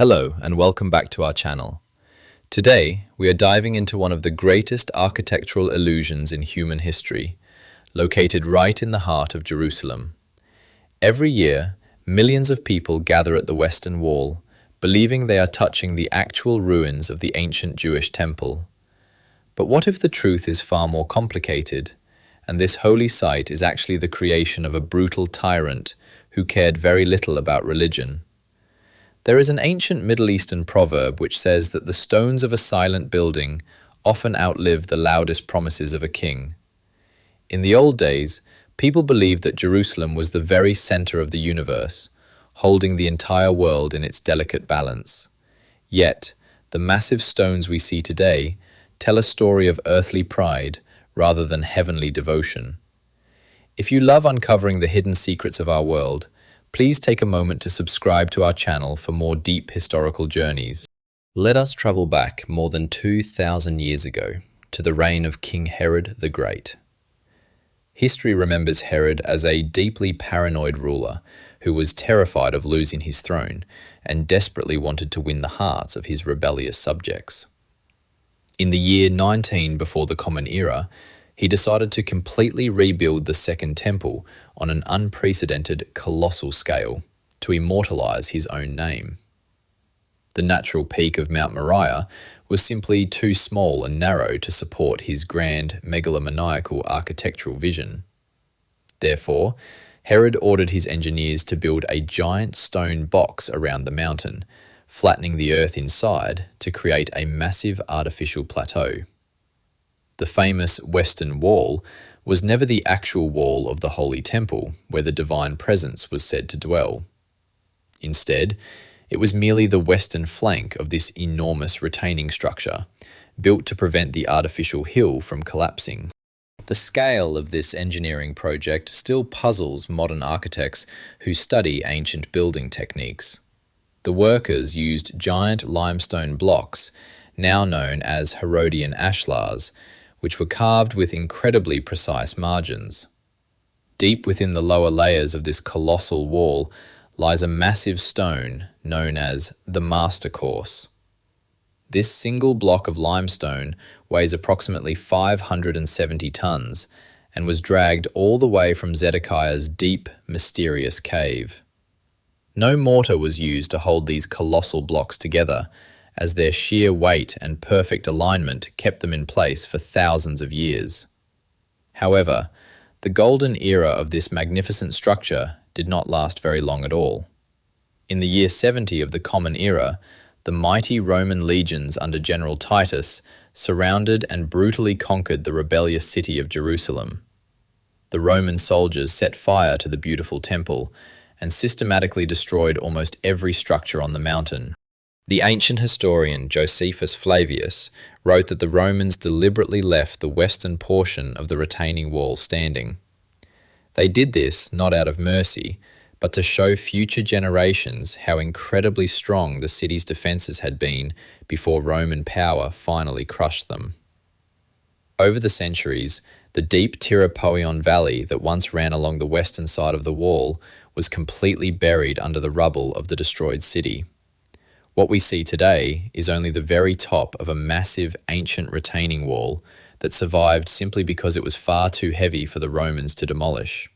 Hello and welcome back to our channel. Today, we are diving into one of the greatest architectural illusions in human history, located right in the heart of Jerusalem. Every year, millions of people gather at the Western Wall, believing they are touching the actual ruins of the ancient Jewish temple. But what if the truth is far more complicated, and this holy site is actually the creation of a brutal tyrant who cared very little about religion? There is an ancient Middle Eastern proverb which says that the stones of a silent building often outlive the loudest promises of a king. In the old days, people believed that Jerusalem was the very center of the universe, holding the entire world in its delicate balance. Yet, the massive stones we see today tell a story of earthly pride rather than heavenly devotion. If you love uncovering the hidden secrets of our world, please take a moment to subscribe to our channel for more deep historical journeys. Let us travel back more than 2,000 years ago to the reign of King Herod the Great. History remembers Herod as a deeply paranoid ruler who was terrified of losing his throne and desperately wanted to win the hearts of his rebellious subjects. In the year 19 before the Common Era, he decided to completely rebuild the Second Temple on an unprecedented, colossal scale to immortalize his own name. The natural peak of Mount Moriah was simply too small and narrow to support his grand, megalomaniacal architectural vision. Therefore, Herod ordered his engineers to build a giant stone box around the mountain, flattening the earth inside to create a massive artificial plateau. The famous Western Wall was never the actual wall of the Holy Temple where the divine presence was said to dwell. Instead, it was merely the western flank of this enormous retaining structure, built to prevent the artificial hill from collapsing. The scale of this engineering project still puzzles modern architects who study ancient building techniques. The workers used giant limestone blocks, now known as Herodian ashlars, which were carved with incredibly precise margins. Deep within the lower layers of this colossal wall lies a massive stone known as the Master Course. This single block of limestone weighs approximately 570 tons and was dragged all the way from Zedekiah's deep, mysterious cave. No mortar was used to hold these colossal blocks together, as their sheer weight and perfect alignment kept them in place for thousands of years. However, the golden era of this magnificent structure did not last very long at all. In the year 70 of the Common Era, the mighty Roman legions under General Titus surrounded and brutally conquered the rebellious city of Jerusalem. The Roman soldiers set fire to the beautiful temple and systematically destroyed almost every structure on the mountain. The ancient historian Josephus Flavius wrote that the Romans deliberately left the western portion of the retaining wall standing. They did this not out of mercy, but to show future generations how incredibly strong the city's defenses had been before Roman power finally crushed them. Over the centuries, the deep Tirapoion Valley that once ran along the western side of the wall was completely buried under the rubble of the destroyed city. What we see today is only the very top of a massive ancient retaining wall that survived simply because it was far too heavy for the Romans to demolish.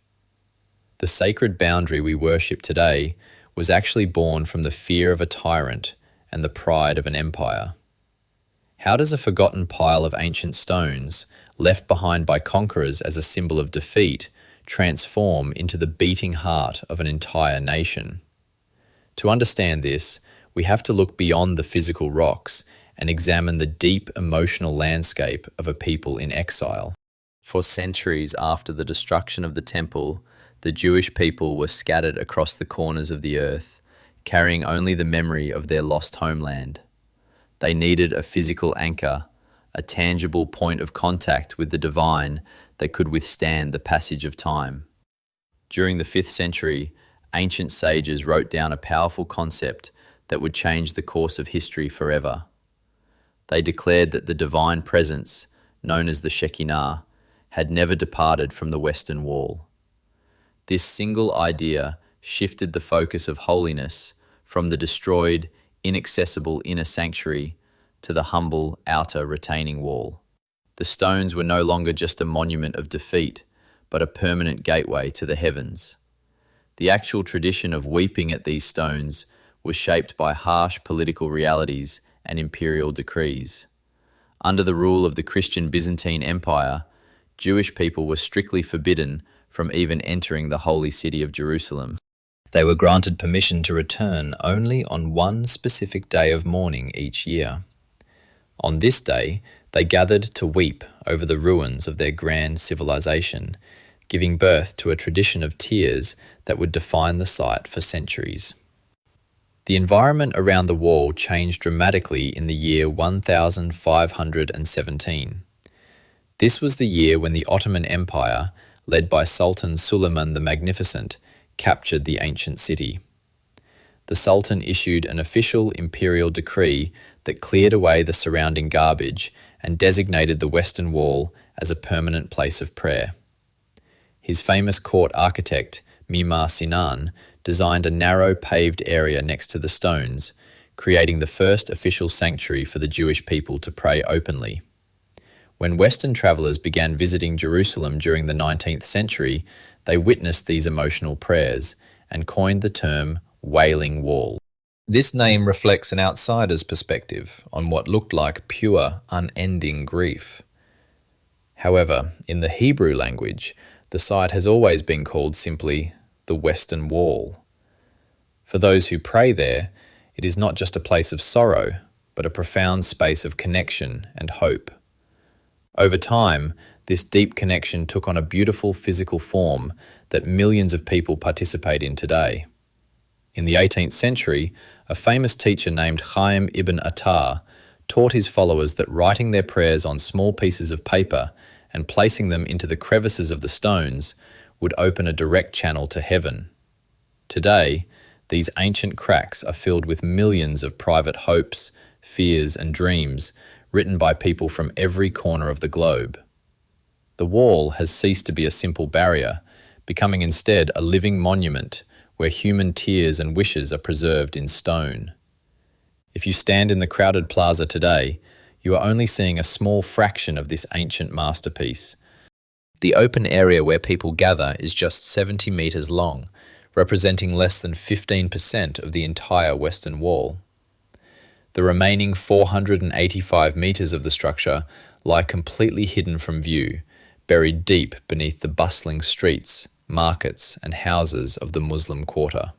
The sacred boundary we worship today was actually born from the fear of a tyrant and the pride of an empire. How does a forgotten pile of ancient stones, left behind by conquerors as a symbol of defeat, transform into the beating heart of an entire nation? To understand this, we have to look beyond the physical rocks and examine the deep emotional landscape of a people in exile. For centuries after the destruction of the temple, the Jewish people were scattered across the corners of the earth, carrying only the memory of their lost homeland. They needed a physical anchor, a tangible point of contact with the divine that could withstand the passage of time. During the 5th century, ancient sages wrote down a powerful concept that would change the course of history forever. They declared that the divine presence, known as the Shekinah, had never departed from the Western Wall. This single idea shifted the focus of holiness from the destroyed, inaccessible inner sanctuary to the humble outer retaining wall. The stones were no longer just a monument of defeat, but a permanent gateway to the heavens. The actual tradition of weeping at these stones was shaped by harsh political realities and imperial decrees. Under the rule of the Christian Byzantine Empire, Jewish people were strictly forbidden from even entering the holy city of Jerusalem. They were granted permission to return only on one specific day of mourning each year. On this day, they gathered to weep over the ruins of their grand civilization, giving birth to a tradition of tears that would define the site for centuries. The environment around the wall changed dramatically in the year 1517. This was the year when the Ottoman Empire, led by Sultan Suleiman the Magnificent, captured the ancient city. The Sultan issued an official imperial decree that cleared away the surrounding garbage and designated the Western Wall as a permanent place of prayer. His famous court architect, Mimar Sinan, designed a narrow paved area next to the stones, creating the first official sanctuary for the Jewish people to pray openly. When Western travelers began visiting Jerusalem during the 19th century, they witnessed these emotional prayers and coined the term Wailing Wall. This name reflects an outsider's perspective on what looked like pure, unending grief. However, in the Hebrew language, the site has always been called simply the Western Wall. For those who pray there, it is not just a place of sorrow, but a profound space of connection and hope. Over time, this deep connection took on a beautiful physical form that millions of people participate in today. In the 18th century, a famous teacher named Chaim ibn Attar taught his followers that writing their prayers on small pieces of paper and placing them into the crevices of the stones would open a direct channel to heaven. Today, these ancient cracks are filled with millions of private hopes, fears, and dreams written by people from every corner of the globe. The wall has ceased to be a simple barrier, becoming instead a living monument where human tears and wishes are preserved in stone. If you stand in the crowded plaza today, you are only seeing a small fraction of this ancient masterpiece. The open area where people gather is just 70 meters long, representing less than 15% of the entire Western Wall. The remaining 485 meters of the structure lie completely hidden from view, buried deep beneath the bustling streets, markets, and houses of the Muslim quarter.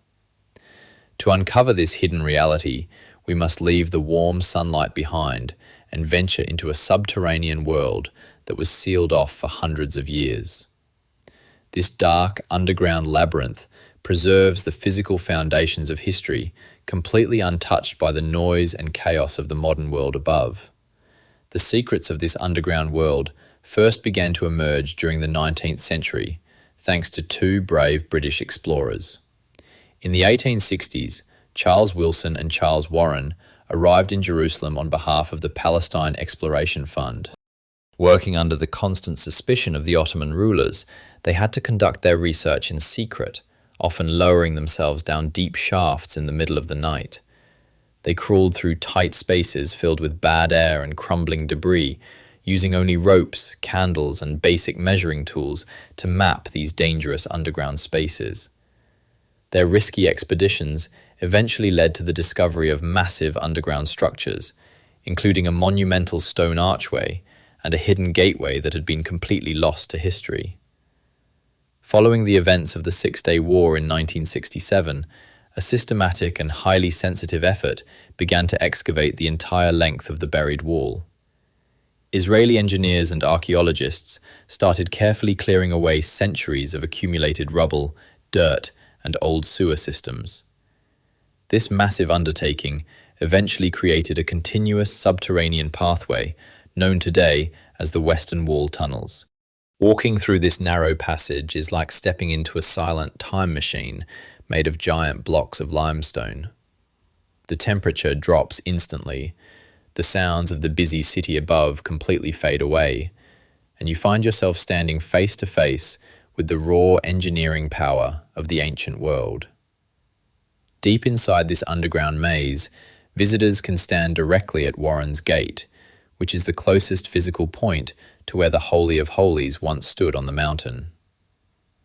To uncover this hidden reality, we must leave the warm sunlight behind and venture into a subterranean world that was sealed off for hundreds of years. This dark underground labyrinth preserves the physical foundations of history, completely untouched by the noise and chaos of the modern world above. The secrets of this underground world first began to emerge during the 19th century, thanks to two brave British explorers. In the 1860s, Charles Wilson and Charles Warren arrived in Jerusalem on behalf of the Palestine Exploration Fund. Working under the constant suspicion of the Ottoman rulers, they had to conduct their research in secret, often lowering themselves down deep shafts in the middle of the night. They crawled through tight spaces filled with bad air and crumbling debris, using only ropes, candles, and basic measuring tools to map these dangerous underground spaces. Their risky expeditions eventually led to the discovery of massive underground structures, including a monumental stone archway and a hidden gateway that had been completely lost to history. Following the events of the Six-Day War in 1967, a systematic and highly sensitive effort began to excavate the entire length of the buried wall. Israeli engineers and archaeologists started carefully clearing away centuries of accumulated rubble, dirt, and old sewer systems. This massive undertaking eventually created a continuous subterranean pathway known today as the Western Wall tunnels. Walking through this narrow passage is like stepping into a silent time machine made of giant blocks of limestone. The temperature drops instantly, the sounds of the busy city above completely fade away, and you find yourself standing face to face with the raw engineering power of the ancient world. Deep inside this underground maze, Visitors can stand directly at Warren's Gate, which is the closest physical point to where the Holy of Holies once stood on the mountain.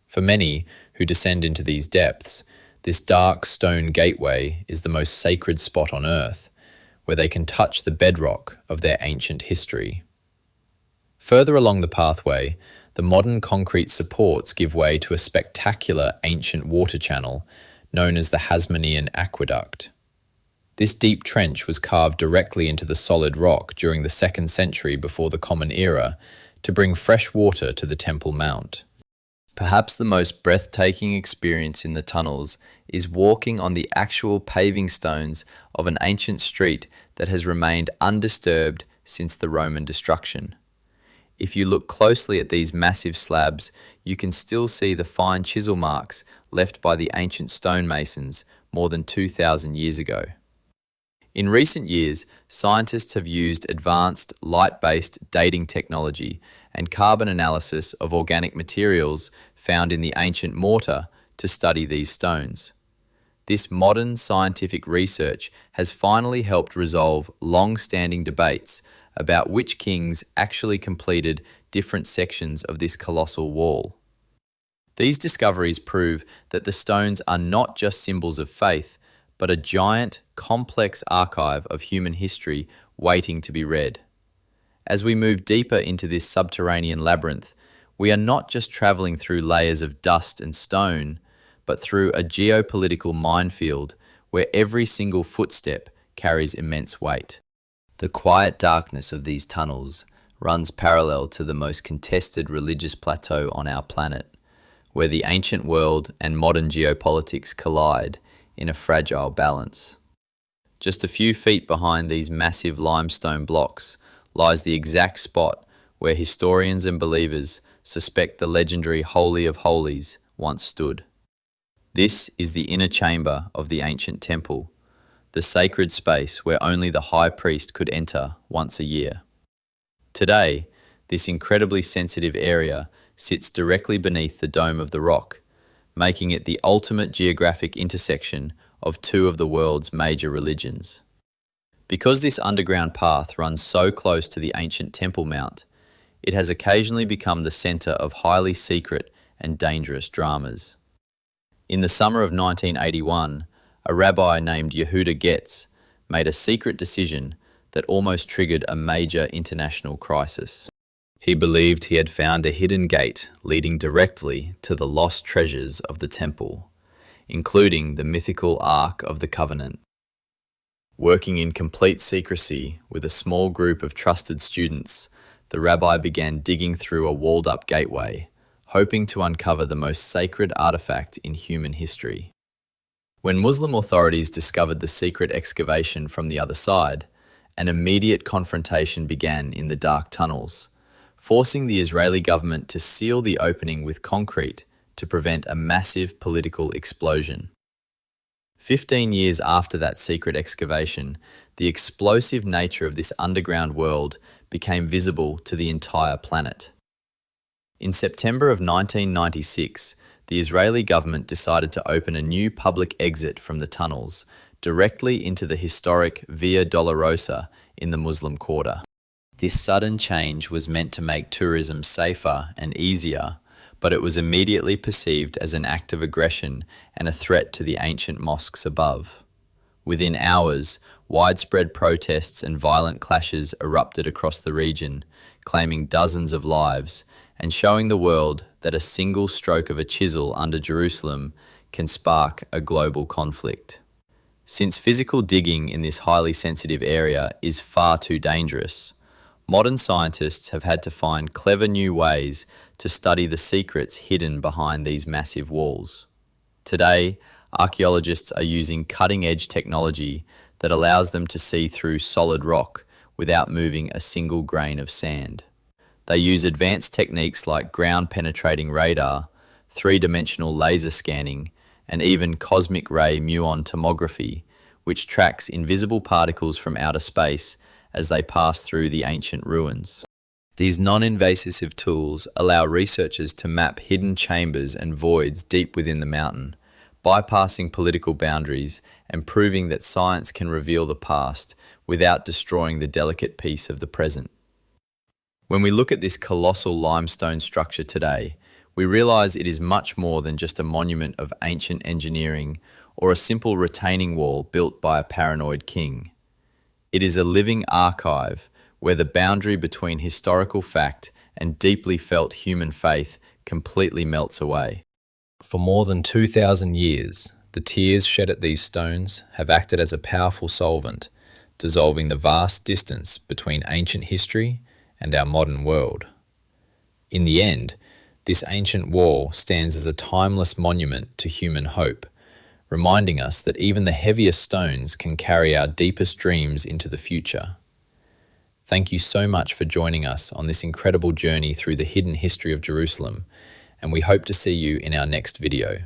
For many who descend into these depths, this dark stone gateway is the most sacred spot on earth, where they can touch the bedrock of their ancient history. Further along the pathway, the modern concrete supports give way to a spectacular ancient water channel known as the Hasmonean Aqueduct. This deep trench was carved directly into the solid rock during the 2nd century before the Common Era to bring fresh water to the Temple Mount. Perhaps the most breathtaking experience in the tunnels is walking on the actual paving stones of an ancient street that has remained undisturbed since the Roman destruction. If you look closely at these massive slabs, you can still see the fine chisel marks left by the ancient stonemasons more than 2,000 years ago. In recent years, scientists have used advanced light-based dating technology and carbon analysis of organic materials found in the ancient mortar to study these stones. This modern scientific research has finally helped resolve long-standing debates about which kings actually completed different sections of this colossal wall. These discoveries prove that the stones are not just symbols of faith, but a giant, complex archive of human history waiting to be read. As we move deeper into this subterranean labyrinth, we are not just traveling through layers of dust and stone, but through a geopolitical minefield where every single footstep carries immense weight. The quiet darkness of these tunnels runs parallel to the most contested religious plateau on our planet, where the ancient world and modern geopolitics collide in a fragile balance. Just a few feet behind these massive limestone blocks lies the exact spot where historians and believers suspect the legendary Holy of Holies once stood. This is the inner chamber of the ancient temple, the sacred space where only the high priest could enter once a year. Today, this incredibly sensitive area sits directly beneath the dome of the rock, making it the ultimate geographic intersection of two of the world's major religions. Because this underground path runs so close to the ancient Temple Mount, it has occasionally become the center of highly secret and dangerous dramas. In the summer of 1981, a rabbi named Yehuda Getz made a secret decision that almost triggered a major international crisis. He believed he had found a hidden gate leading directly to the lost treasures of the temple, including the mythical Ark of the Covenant. Working in complete secrecy with a small group of trusted students, the rabbi began digging through a walled-up gateway, hoping to uncover the most sacred artifact in human history. When Muslim authorities discovered the secret excavation from the other side, an immediate confrontation began in the dark tunnels, forcing the Israeli government to seal the opening with concrete to prevent a massive political explosion. 15 years after that secret excavation, the explosive nature of this underground world became visible to the entire planet. In September of 1996, the Israeli government decided to open a new public exit from the tunnels directly into the historic Via Dolorosa in the Muslim Quarter. This sudden change was meant to make tourism safer and easier, but it was immediately perceived as an act of aggression and a threat to the ancient mosques above. Within hours, widespread protests and violent clashes erupted across the region, claiming dozens of lives and showing the world that a single stroke of a chisel under Jerusalem can spark a global conflict. Since physical digging in this highly sensitive area is far too dangerous, modern scientists have had to find clever new ways to study the secrets hidden behind these massive walls. Today, archaeologists are using cutting-edge technology that allows them to see through solid rock without moving a single grain of sand. They use advanced techniques like ground-penetrating radar, three-dimensional laser scanning, and even cosmic ray muon tomography, which tracks invisible particles from outer space as they pass through the ancient ruins. These non-invasive tools allow researchers to map hidden chambers and voids deep within the mountain, bypassing political boundaries and proving that science can reveal the past without destroying the delicate peace of the present. When we look at this colossal limestone structure today, we realize it is much more than just a monument of ancient engineering or a simple retaining wall built by a paranoid king. It is a living archive where the boundary between historical fact and deeply felt human faith completely melts away. For more than 2,000 years, the tears shed at these stones have acted as a powerful solvent, dissolving the vast distance between ancient history and our modern world. In the end, this ancient wall stands as a timeless monument to human hope, reminding us that even the heaviest stones can carry our deepest dreams into the future. Thank you so much for joining us on this incredible journey through the hidden history of Jerusalem, and we hope to see you in our next video.